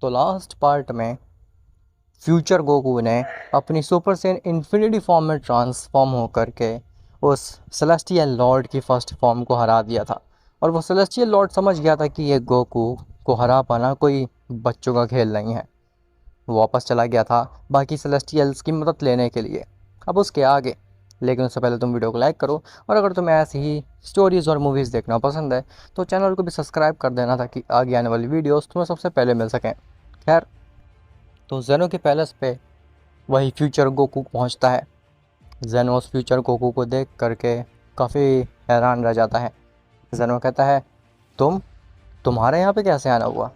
तो last part में future Goku ने अपनी सुपर सेन इन्फिनिटी फॉर्म में ट्रांसफॉर्म होकर के उस सेलेस्टियल लॉर्ड की फर्स्ट फॉर्म को हरा दिया था। और वो सेलेस्टियल लॉर्ड समझ गया था कि ये गोकू को हरा पाना कोई बच्चों का खेल नहीं है। वो वापस चला गया था बाकी सेलेस्टियल्स की मदद लेने के लिए। अब उसके आगे, लेकिन उससे पहले तुम वीडियो को लाइक करो, और अगर तुम्हें ऐसी ही स्टोरीज़ और मूवीज़ देखना पसंद है तो चैनल को भी सब्सक्राइब कर देना ताकि आगे आने वाली वीडियोस तुम्हें सबसे पहले मिल सकें। खैर, तो जेनो के पैलेस पे वही फ्यूचर गोकू पहुंचता है। जेनो उस फ्यूचर गोकू को देख करके काफ़ी हैरान रह जाता है। जेनो कहता है, तुम्हारे यहाँ पे कैसे आना हुआ?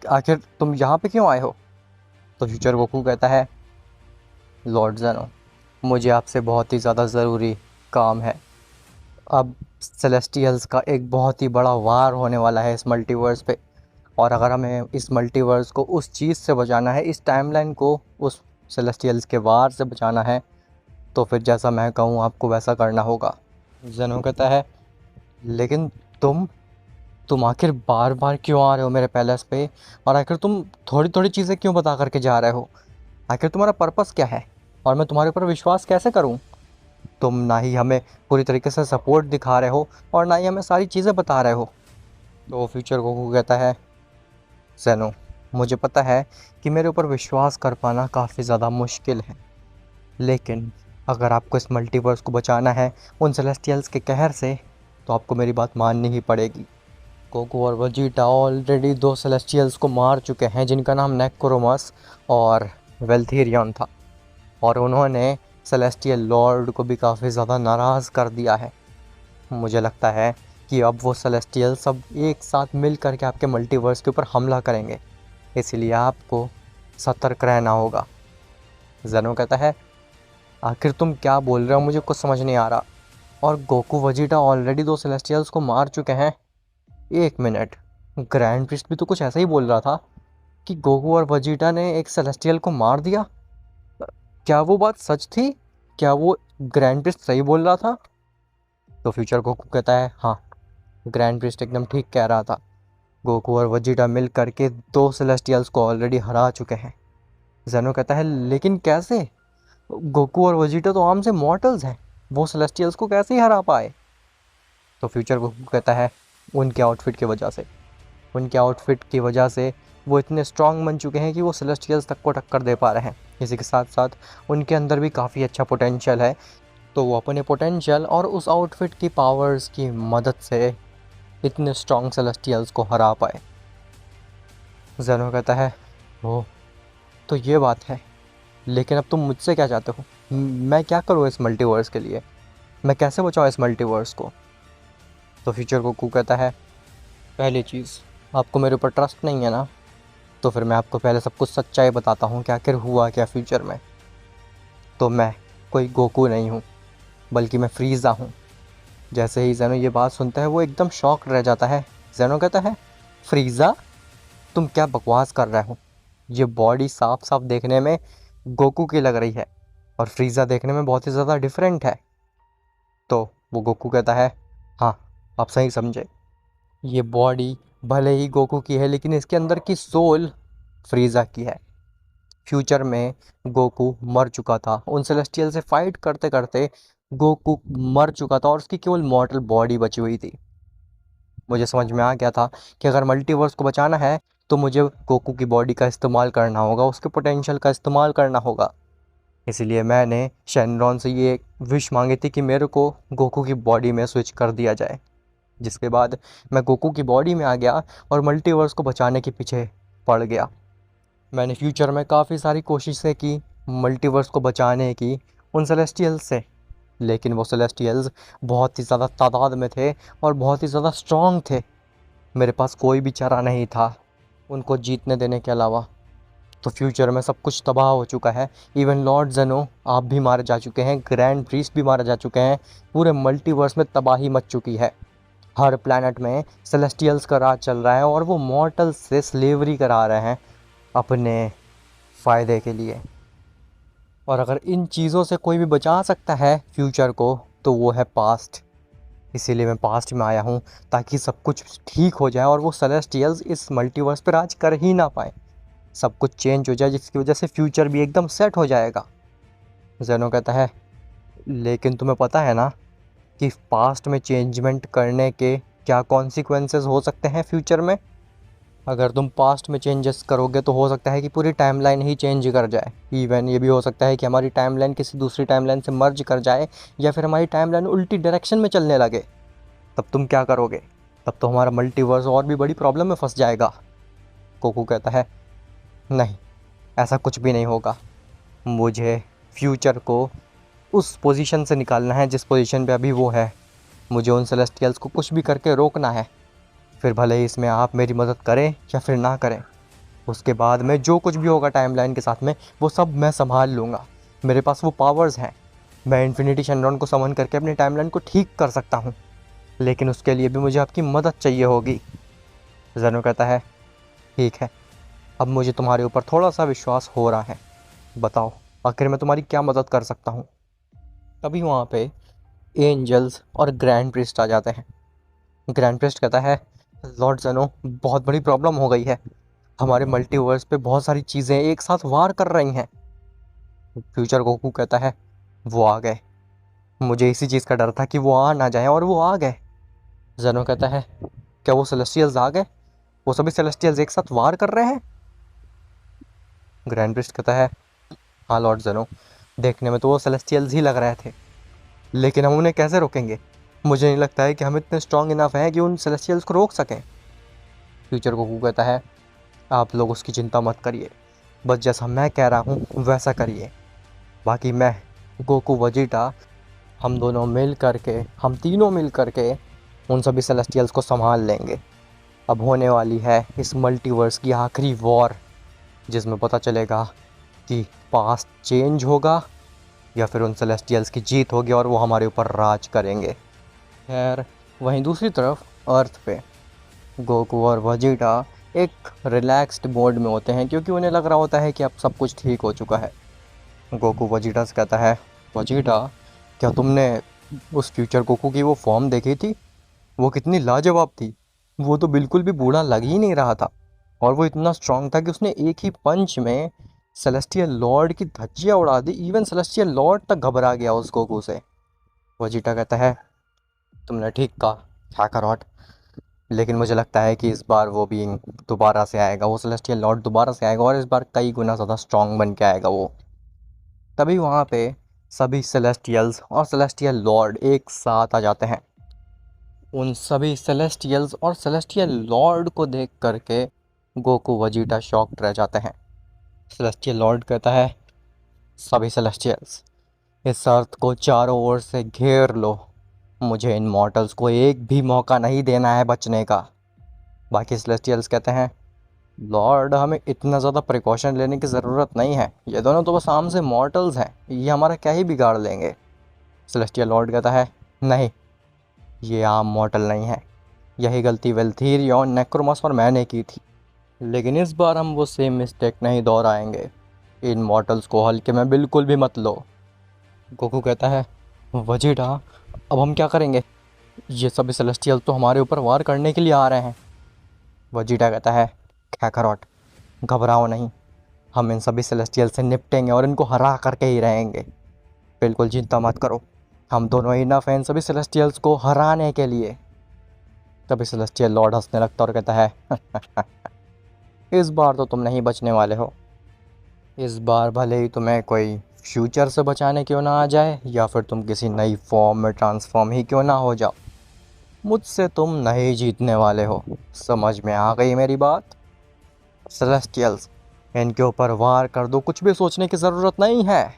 आखिर तुम यहाँ पे क्यों आए हो? तो फ्यूचर गोकू कहता है, लॉर्ड जेनो, मुझे आपसे बहुत ही ज़्यादा ज़रूरी काम है। अब सेलेस्टियल्स का एक बहुत ही बड़ा वार होने वाला है इस मल्टीवर्स पे, और अगर हमें इस मल्टीवर्स को उस चीज़ से बचाना है, इस टाइमलाइन को उस सेलेस्टियल्स के वार से बचाना है, तो फिर जैसा मैं कहूँ आपको वैसा करना होगा। जेनो कहता है, लेकिन तुम आखिर बार बार क्यों आ रहे हो मेरे पैलेस पे, और आखिर तुम थोड़ी थोड़ी चीज़ें क्यों बता करके जा रहे हो? आखिर तुम्हारा पर्पस क्या है, और मैं तुम्हारे ऊपर विश्वास कैसे करूं? तुम ना ही हमें पूरी तरीके से सपोर्ट दिखा रहे हो और ना ही हमें सारी चीज़ें बता रहे हो। तो फ्यूचर गोकू कहता है, जेनो, मुझे पता है कि मेरे ऊपर विश्वास कर पाना काफ़ी ज़्यादा मुश्किल है, लेकिन अगर आपको इस मल्टीवर्स को बचाना है उन सेलेस्टियल्स के कहर से, तो आपको मेरी बात माननी ही पड़ेगी। गोकू और वजीटा ऑलरेडी दो सेलेस्टियल्स को मार चुके हैं जिनका नाम नेक्रोमस और वेल्थेरियन था, और उन्होंने सेलेस्टियल लॉर्ड को भी काफ़ी ज़्यादा नाराज़ कर दिया है। मुझे लगता है कि अब वो सेलेस्टियल सब एक साथ मिल करके आपके मल्टीवर्स के ऊपर हमला करेंगे, इसीलिए आपको सतर्क रहना होगा। जेनो कहता है, आखिर तुम क्या बोल रहे हो, मुझे कुछ समझ नहीं आ रहा। और गोकू वजीटा ऑलरेडी दो सेलेस्टियल्स को मार चुके हैं? एक मिनट, ग्रैंड प्रिस्ट भी तो कुछ ऐसा ही बोल रहा था कि गोकू और वजीटा ने एक सेलेस्टियल को मार दिया। क्या वो बात सच थी? क्या वो ग्रैंड प्रिस्ट सही बोल रहा था? तो फ्यूचर गोकू कहता है, हाँ, ग्रैंड प्रिस्ट एकदम ठीक कह रहा था। गोकू और वजीटा मिल करके दो सेलेस्टियल्स को ऑलरेडी हरा चुके हैं। जेनो कहता है, लेकिन कैसे? गोकू और वजीटा तो आम से मॉर्टल्स हैं, वो सेलेस्टियल्स को कैसे ही हरा पाए? तो फ्यूचर गोकू कहता है, उनके आउटफिट की वजह से। उनके आउटफिट की वजह से वो इतने स्ट्रांग बन चुके हैं कि वो सेलेस्टियल्स तक को टक्कर दे पा रहे हैं। इसी के साथ साथ उनके अंदर भी काफ़ी अच्छा पोटेंशियल है, तो वो अपने पोटेंशियल और उस आउटफिट की पावर्स की मदद से इतने स्ट्रॉन्ग सेलेस्टियल्स को हरा पाए। जेनो कहता है, ओ, तो ये बात है, लेकिन अब तुम मुझसे क्या चाहते हो? मैं क्या करूँ इस मल्टीवर्स के लिए? मैं कैसे बचाऊँ इस मल्टीवर्स को? तो फ्यूचर गोकू कहता है, पहली चीज़, आपको मेरे ऊपर ट्रस्ट नहीं है ना? तो फिर मैं आपको पहले सब कुछ सच्चाई बताता हूँ कि आखिर हुआ क्या फ्यूचर में। तो मैं कोई गोकू नहीं हूँ, बल्कि मैं फ्रीज़ा हूँ। जैसे ही जेनो ये बात सुनता है वो एकदम शॉक रह जाता है। जेनो कहता है, फ्रीज़ा, तुम क्या बकवास कर रहे हो? ये बॉडी साफ साफ देखने में गोकू की लग रही है, और फ्रीज़ा देखने में बहुत ही ज़्यादा डिफरेंट है। तो वो गोकू कहता है, हाँ, आप सही समझे। ये बॉडी भले ही गोकू की है, लेकिन इसके अंदर की सोल फ्रीज़ा की है। फ्यूचर में गोकू मर चुका था, उन सेलेस्टियल से फाइट करते करते गोकू मर चुका था और उसकी केवल मॉर्टल बॉडी बची हुई थी। मुझे समझ में आ गया था कि अगर मल्टीवर्स को बचाना है तो मुझे गोकू की बॉडी का इस्तेमाल करना होगा, उसके पोटेंशियल का इस्तेमाल करना होगा। इसीलिए मैंने शेनरॉन से ये विश मांगी थी कि मेरे को गोकू की बॉडी में स्विच कर दिया जाए, जिसके बाद मैं गोकू की बॉडी में आ गया और मल्टीवर्स को बचाने के पीछे पड़ गया। मैंने फ्यूचर में काफ़ी सारी कोशिशें की मल्टीवर्स को बचाने की उन सेलेस्टियल्स से, लेकिन वो सेलेस्टियल्स बहुत ही ज़्यादा तादाद में थे और बहुत ही ज़्यादा स्ट्रॉन्ग थे। मेरे पास कोई भी चारा नहीं था उनको जीतने देने के अलावा। तो फ्यूचर में सब कुछ तबाह हो चुका है। इवन लॉर्ड जेनो आप भी मारे जा चुके हैं, ग्रैंड प्रीस्ट भी मारे जा चुके हैं। पूरे मल्टीवर्स में तबाही मच चुकी है। हर प्लैनेट में सेलेस्टियल्स का राज चल रहा है और वो मॉर्टल्स से स्लेवरी करा रहे हैं अपने फ़ायदे के लिए। और अगर इन चीज़ों से कोई भी बचा सकता है फ्यूचर को, तो वो है पास्ट। इसीलिए मैं पास्ट में आया हूँ, ताकि सब कुछ ठीक हो जाए और वो सेलेस्टियल्स इस मल्टीवर्स पर राज कर ही ना पाए। सब कुछ चेंज हो जाए, जिसकी वजह से फ्यूचर भी एकदम सेट हो जाएगा। जेनो कहता है, लेकिन तुम्हें पता है ना कि पास्ट में चेंजमेंट करने के क्या कॉन्सिक्वेंसेस हो सकते हैं फ्यूचर में। अगर तुम पास्ट में चेंजेस करोगे तो हो सकता है कि पूरी टाइमलाइन ही चेंज कर जाए। इवन ये भी हो सकता है कि हमारी टाइमलाइन किसी दूसरी टाइमलाइन से मर्ज कर जाए, या फिर हमारी टाइमलाइन उल्टी डायरेक्शन में चलने लगे। तब तुम क्या करोगे? तब तो हमारा मल्टीवर्स और भी बड़ी प्रॉब्लम में फंस जाएगा। गोकू कहता है, नहीं, ऐसा कुछ भी नहीं होगा। मुझे फ्यूचर को उस पोजीशन से निकालना है जिस पोजीशन पे अभी वो है। मुझे उन सेलेस्टियल्स को कुछ भी करके रोकना है। फिर भले ही इसमें आप मेरी मदद करें या फिर ना करें, उसके बाद में जो कुछ भी होगा टाइमलाइन के साथ में, वो सब मैं संभाल लूँगा। मेरे पास वो पावर्स हैं। मैं इन्फिनिटी शेनरॉन को समन करके अपनी टाइमलाइन को ठीक कर सकता हूँ, लेकिन उसके लिए भी मुझे आपकी मदद चाहिए होगी। जेनो कहता है, ठीक है, अब मुझे तुम्हारे ऊपर थोड़ा सा विश्वास हो रहा है। बताओ, आखिर मैं तुम्हारी क्या मदद कर सकता हूँ? तभी वहाँ पे एंजल्स और ग्रैंड प्रिस्ट आ जाते हैं। ग्रैंड प्रिस्ट कहता है, लॉर्ड जेनो, बहुत बड़ी प्रॉब्लम हो गई है। हमारे मल्टीवर्स पे बहुत सारी चीज़ें एक साथ वार कर रही हैं। फ्यूचर गोकू कहता है, वो आ गए। मुझे इसी चीज़ का डर था कि वो आ ना जाए, और वो आ गए। जेनो कहता है, क्या वो सेलेस्टियल्स आ गए? वो सभी सेलेस्टियल्स एक साथ वार कर रहे हैं? ग्रैंड प्रिस्ट कहता है, हाँ लॉर्ड जेनो, देखने में तो वो सेलेस्टियल्स ही लग रहे थे, लेकिन हम उन्हें कैसे रोकेंगे? मुझे नहीं लगता है कि हम इतने स्ट्रांग इनफ हैं कि उन सेलेस्टियल्स को रोक सकें। फ्यूचर गोकू कहता है, आप लोग उसकी चिंता मत करिए, बस जैसा मैं कह रहा हूँ वैसा करिए। बाकी मैं, गोकू, वजीटा, हम तीनों मिल करके उन सभी सेलेस्टियल्स को संभाल लेंगे। अब होने वाली है इस मल्टीवर्स की आखिरी वॉर, जिसमें पता चलेगा कि पास्ट चेंज होगा या फिर उन सेलेस्टियल्स की जीत होगी और वो हमारे ऊपर राज करेंगे। खैर, वहीं दूसरी तरफ अर्थ पे गोकू और वजीटा एक रिलैक्स्ड मोड में होते हैं, क्योंकि उन्हें लग रहा होता है कि अब सब कुछ ठीक हो चुका है। गोकू वजीटा से कहता है, वजीटा, क्या तुमने उस फ्यूचर गोकू की वो फॉर्म देखी थी? वो कितनी लाजवाब थी। वो तो बिल्कुल भी बूढ़ा लग ही नहीं रहा था, और वो इतना स्ट्रांग था कि उसने एक ही पंच में सेलेस्टियल लॉर्ड की धज्जियाँ उड़ा दी। इवन सेलेस्टियल लॉर्ड तक घबरा गया उस गोकू से। वजीटा कहता है, तुमने ठीक कहा हैकरॉट, लेकिन मुझे लगता है कि इस बार वो बीइंग दोबारा से आएगा, वो सेलेस्टियल लॉर्ड दोबारा से आएगा, और इस बार कई गुना ज़्यादा स्ट्रांग बन के आएगा वो। तभी वहाँ पे सभी सेलेस्टियल्स और सेलेस्टियल लॉर्ड एक साथ आ जाते हैं। उन सभी सेलेस्टियल्स और सेलेस्टियल लॉर्ड को देख करके गोकू वजीटा शॉक्ड रह जाते हैं। सेलेस्टियल लॉर्ड कहता है, सभी सेलेस्टियल्स, इस अर्थ को चारों ओर से घेर लो। मुझे इन मॉर्टल्स को एक भी मौका नहीं देना है बचने का। बाकी सेलेस्टियल्स कहते हैं, लॉर्ड, हमें इतना ज़्यादा प्रिकॉशन लेने की ज़रूरत नहीं है। ये दोनों तो बस आम से मॉर्टल्स हैं, ये हमारा क्या ही बिगाड़ लेंगे। सेलेस्टियल लॉर्ड कहता है, नहीं, ये आम मॉर्टल नहीं है। यही गलती वेल्थीरियन, नेक्रोमस और मैंने की थी, लेकिन इस बार हम वो सेम मिस्टेक नहीं दोहराएंगे। इन मॉर्टल्स को हल्के में बिल्कुल भी मत लो। गोकू कहता है, वजीटा, अब हम क्या करेंगे? ये सभी सेलेस्टियल तो हमारे ऊपर वार करने के लिए आ रहे हैं। वजीटा कहता है, कैकरॉट, घबराओ नहीं, हम इन सभी सेलेस्टियल से निपटेंगे और इनको हरा करके ही रहेंगे। बिल्कुल चिंता मत करो, हम दोनों ही इनफ हैं इन सभी सेलेस्टियल्स को हराने के लिए। तभी सेलेस्टियल लॉर्ड हंसने लगता और कहता है, इस बार तो तुम नहीं बचने वाले हो। इस बार भले ही तुम्हें कोई फ्यूचर से बचाने क्यों ना आ जाए, या फिर तुम किसी नई फॉर्म में ट्रांसफॉर्म ही क्यों ना हो जाओ, मुझसे तुम नहीं जीतने वाले हो। समझ में आ गई मेरी बात? सेलेस्टियल्स, इनके ऊपर वार कर दो, कुछ भी सोचने की ज़रूरत नहीं है।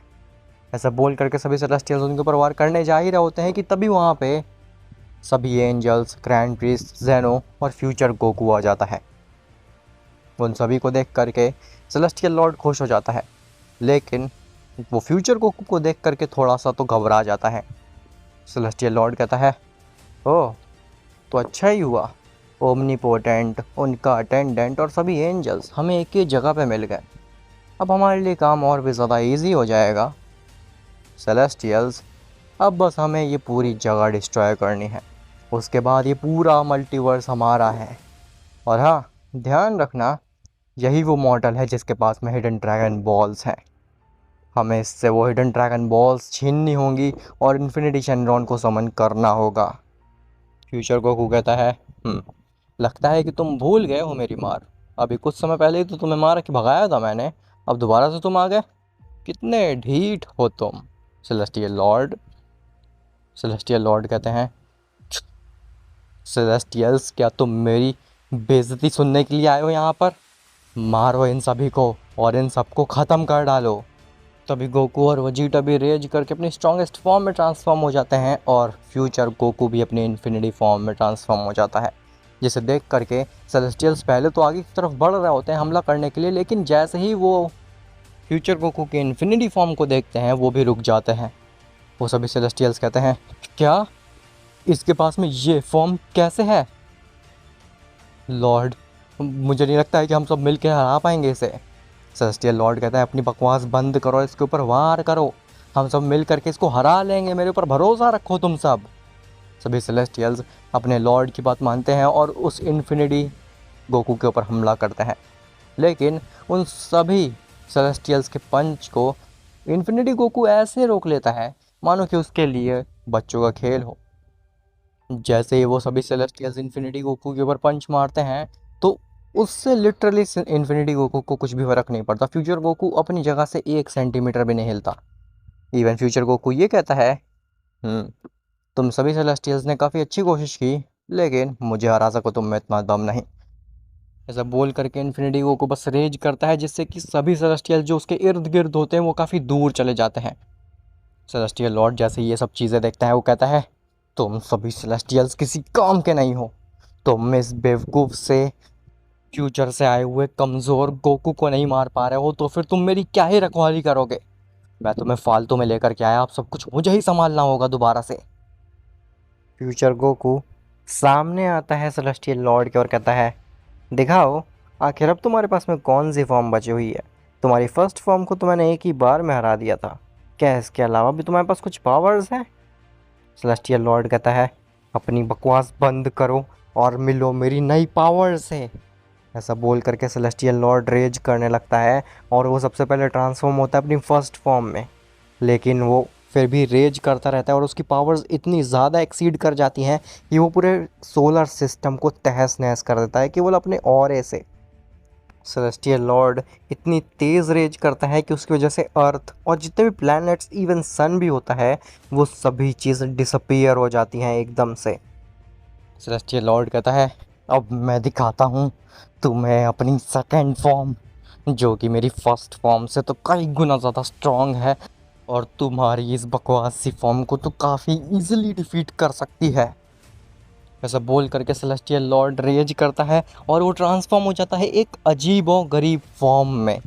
ऐसा बोल करके सभी सेलेस्टियल्स उनके ऊपर वार करने जा ही रहे होते हैं कि तभी वहाँ पे सभी एंजल्स, ग्रैंड प्रीस्ट, जेनो और फ्यूचर गोकू आ जाता है। उन सभी को देख करके सेलेस्टियल लॉर्ड खुश हो जाता है, लेकिन वो फ्यूचर गोकू को देख करके थोड़ा सा तो घबरा जाता है। सेलेस्टियल लॉर्ड कहता है, ओह, तो अच्छा ही हुआ, ओमनीपोटेंट, उनका अटेंडेंट और सभी एंजल्स हमें एक ही जगह पे मिल गए। अब हमारे लिए काम और भी ज़्यादा इजी हो जाएगा। सेलेस्टियल्स, अब बस हमें ये पूरी जगह डिस्ट्रॉय करनी है। उसके बाद ये पूरा मल्टीवर्स हमारा है। और हाँ, ध्यान रखना, यही वो मॉडल है जिसके पास में हिडन ड्रैगन बॉल्स हैं। हमें इससे वो हिडन ड्रैगन बॉल्स छीननी होंगी और इन्फिनिटी शेनरॉन को समन करना होगा। फ्यूचर गोकू कहता है, लगता है कि तुम भूल गए हो मेरी मार। अभी कुछ समय पहले ही तो तुम्हें मार के भगाया था मैंने, अब दोबारा से तुम आ गए। कितने ढीठ हो तुम सेलेस्टियल लॉर्ड। सेलेस्टियल लॉर्ड कहते हैं, सेलेस्टियल्स, क्या तुम मेरी बेइज्जती सुनने के लिए आए हो यहाँ पर? मारो इन सभी को और इन सबको ख़त्म कर डालो। तभी गोकू और वजीटा भी रेज करके अपनी स्ट्रॉन्गेस्ट फॉर्म में ट्रांसफॉर्म हो जाते हैं और फ्यूचर गोकू भी अपनी इन्फिनिटी फॉर्म में ट्रांसफॉर्म हो जाता है। जिसे देख करके सेलेस्टियल्स पहले तो आगे की तरफ बढ़ रहे होते हैं हमला करने के लिए, लेकिन जैसे ही वो फ्यूचर गोकू के इन्फिनिटी फॉर्म को देखते हैं वो भी रुक जाते हैं। वो सभी सेलेस्टियल्स कहते हैं, क्या इसके पास में ये फॉर्म कैसे है लॉर्ड? मुझे नहीं लगता है कि हम सब मिलकर हरा पाएंगे इसे। सेलेस्टियल लॉर्ड कहता है, अपनी बकवास बंद करो, इसके ऊपर वार करो, हम सब मिल करके इसको हरा लेंगे, मेरे ऊपर भरोसा रखो तुम सब। सभी सेलेस्टियल्स अपने लॉर्ड की बात मानते हैं और उस इन्फिनिटी गोकू के ऊपर हमला करते हैं। लेकिन उन सभी सेलेस्टियल्स के पंच को इन्फिनिटी गोकू ऐसे रोक लेता है मानो कि उसके लिए बच्चों का खेल हो। जैसे ही वो सभी सेलेस्टियल्स इन्फिनिटी गोकू के ऊपर पंच मारते हैं तो उससे लिटरली इन्फिनिटी गोकू को कुछ भी फर्क नहीं पड़ता। फ्यूचर गोकू अपनी जगह से 1 सेंटीमीटर भी नहीं हिलता। इवन फ्यूचर गोकू ये कहता है, तुम सभी सेलेस्टियल्स ने काफ़ी अच्छी कोशिश की, लेकिन मुझे हरा सको तुम में इतना दम नहीं। ऐसा बोल करके इन्फिनिटी गोकू बस रेज करता है, जिससे कि सभी सेलेस्टियल जो उसके इर्द गिर्द होते हैं वो काफ़ी दूर चले जाते हैं। सेलेस्टियल लॉर्ड जैसे ये सब चीज़ें देखता है वो कहता है, तुम सभी सेलेस्टियल्स किसी काम के नहीं हो। तुम इस बेवकूफ़ से फ्यूचर से आए हुए कमज़ोर गोकू को नहीं मार पा रहे हो, तो फिर तुम मेरी क्या ही रखवाली करोगे? मैं तुम्हें फालतू में लेकर के आया, अब सब कुछ मुझे ही संभालना होगा दोबारा से। फ्यूचर गोकू सामने आता है सेलेस्टियल लॉर्ड के और कहता है, दिखाओ आखिर अब तुम्हारे पास में कौन सी फॉर्म बची हुई है। तुम्हारी फर्स्ट फॉर्म को तो मैंने एक ही बार में हरा दिया था, क्या इसके अलावा भी तुम्हारे पास कुछ पावर्स हैं? सेलेस्टियल लॉर्ड कहता है, अपनी बकवास बंद करो और मिलो मेरी नई पावर से। ऐसा बोल करके सेलेस्टियल लॉर्ड रेज करने लगता है और वो सबसे पहले ट्रांसफॉर्म होता है अपनी फर्स्ट फॉर्म में, लेकिन वो फिर भी रेज करता रहता है और उसकी पावर्स इतनी ज़्यादा एक्सीड कर जाती हैं कि वो पूरे सोलर सिस्टम को तहस नहस कर देता है केवल अपने ऑरे से। सेलेस्टियल लॉर्ड इतनी तेज़ रेज करता है कि उसकी वजह से अर्थ और जितने भी प्लैनेट्स, इवन सन भी होता है, वो सभी चीज़ें डिसअपीयर हो जाती हैं एकदम से। सेलेस्टियल लॉर्ड कहता है, अब मैं दिखाता हूँ तुम्हें अपनी सेकंड फॉर्म, जो कि मेरी फर्स्ट फॉर्म से तो कई गुना ज़्यादा स्ट्रॉन्ग है और तुम्हारी इस बकवास सी फॉर्म को तो काफ़ी इजीली डिफीट कर सकती है। ऐसा बोल करके सेलेस्टियल लॉर्ड रेज करता है और वो ट्रांसफॉर्म हो जाता है एक अजीब और गरीब फॉर्म में,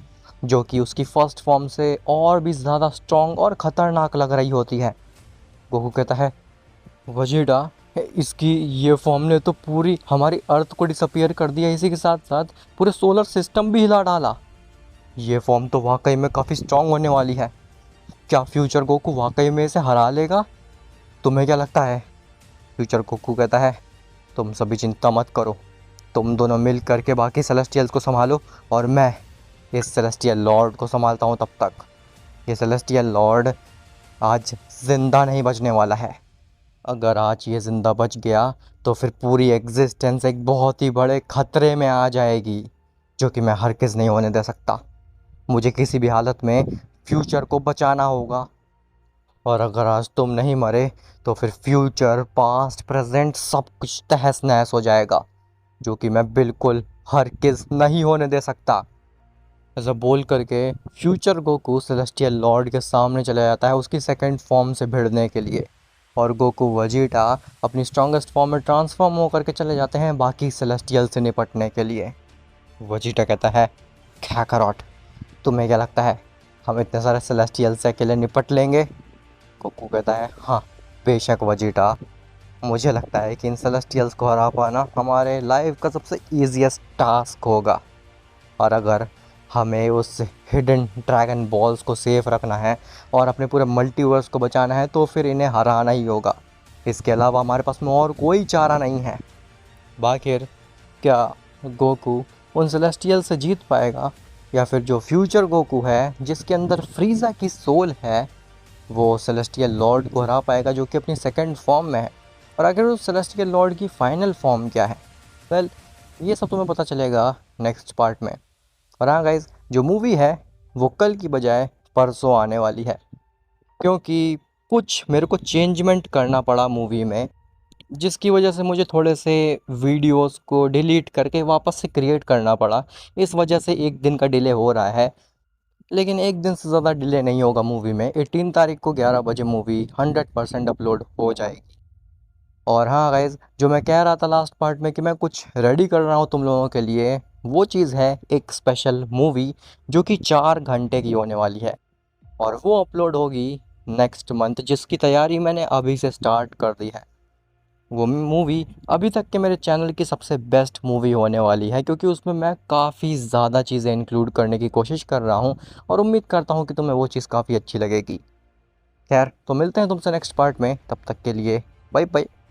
जो कि उसकी फर्स्ट फॉर्म से और भी ज़्यादा स्ट्रॉन्ग और ख़तरनाक लग रही होती है। गोकू कहता है, वजीटा, इसकी ये फॉर्म ने तो पूरी हमारी अर्थ को डिसअपीयर कर दिया, इसी के साथ साथ पूरे सोलर सिस्टम भी हिला डाला। ये फॉर्म तो वाकई में काफ़ी स्ट्रॉन्ग होने वाली है। क्या फ्यूचर गोकू वाकई में इसे हरा लेगा? तुम्हें क्या लगता है? फ्यूचर गोकू कहता है, तुम सभी चिंता मत करो, तुम दोनों मिल करके बाकी सेलेस्टियल्स को संभालो और मैं इस सेलेस्टियल लॉर्ड को संभालता हूँ तब तक। ये सेलेस्टियल लॉर्ड आज ज़िंदा नहीं बचने वाला है। अगर आज ये ज़िंदा बच गया तो फिर पूरी एग्जिस्टेंस एक बहुत ही बड़े ख़तरे में आ जाएगी, जो कि मैं हरगिज़ नहीं होने दे सकता। मुझे किसी भी हालत में फ्यूचर को बचाना होगा, और अगर आज तुम नहीं मरे तो फिर फ्यूचर, पास्ट, प्रेजेंट सब कुछ तहस नहस हो जाएगा, जो कि मैं बिल्कुल हरगिज़ नहीं होने दे सकता। ऐसा बोल करके फ्यूचर गोकू सेलेस्टियल लॉर्ड के सामने चला जाता है उसकी सेकंड फॉर्म से भिड़ने के लिए, और गोकू वजीटा अपनी स्ट्रॉन्गेस्ट फॉर्म में ट्रांसफॉर्म होकर के चले जाते हैं बाकी सेलेस्टियल से निपटने के लिए। वजीटा कहता है, खैकरॉट, तुम्हें क्या लगता है हम इतने सारे सेलेस्टियल से अकेले निपट लेंगे? गोकू कहता है, हाँ बेशक वजीटा, मुझे लगता है कि इन सेलेस्टियल्स को हरा पाना हमारे लाइफ का सबसे ईजीएस्ट टास्क होगा, और अगर हमें उस हिडन ड्रैगन बॉल्स को सेफ रखना है और अपने पूरे मल्टीवर्स को बचाना है तो फिर इन्हें हराना ही होगा। इसके अलावा हमारे पास में और कोई चारा नहीं है। आखिर क्या गोकू उन सेलेस्टियल से जीत पाएगा, या फिर जो फ्यूचर गोकू है जिसके अंदर फ्रीज़ा की सोल है वो सेलेस्टियल लॉर्ड को हरा पाएगा जो कि अपनी सेकंड फॉर्म में है। और आखिर उस सेलेस्टियल लॉर्ड की फाइनल फॉर्म क्या है, वेल ये सब तुम्हें पता चलेगा नेक्स्ट पार्ट में। और हाँ गाइज, जो मूवी है वो कल की बजाय परसों आने वाली है, क्योंकि कुछ मेरे को चेंजमेंट करना पड़ा मूवी में, जिसकी वजह से मुझे थोड़े से वीडियोस को डिलीट करके वापस से क्रिएट करना पड़ा। इस वजह से एक दिन का डिले हो रहा है, लेकिन एक दिन से ज़्यादा डिले नहीं होगा मूवी में। 18 तारीख को 11 बजे मूवी 100% अपलोड हो जाएगी। और हाँ गाइज़, जो मैं कह रहा था लास्ट पार्ट में कि मैं कुछ रेडी कर रहा हूँ तुम लोगों के लिए, वो चीज़ है एक स्पेशल मूवी जो कि 4 घंटे की होने वाली है, और वो अपलोड होगी नेक्स्ट मंथ, जिसकी तैयारी मैंने अभी से स्टार्ट कर दी है। वो मूवी अभी तक के मेरे चैनल की सबसे बेस्ट मूवी होने वाली है, क्योंकि उसमें मैं काफ़ी ज़्यादा चीज़ें इंक्लूड करने की कोशिश कर रहा हूँ, और उम्मीद करता हूँ कि तुम्हें वो चीज़ काफ़ी अच्छी लगेगी। खैर, तो मिलते हैं तुमसे नेक्स्ट पार्ट में, तब तक के लिए बाय बाय।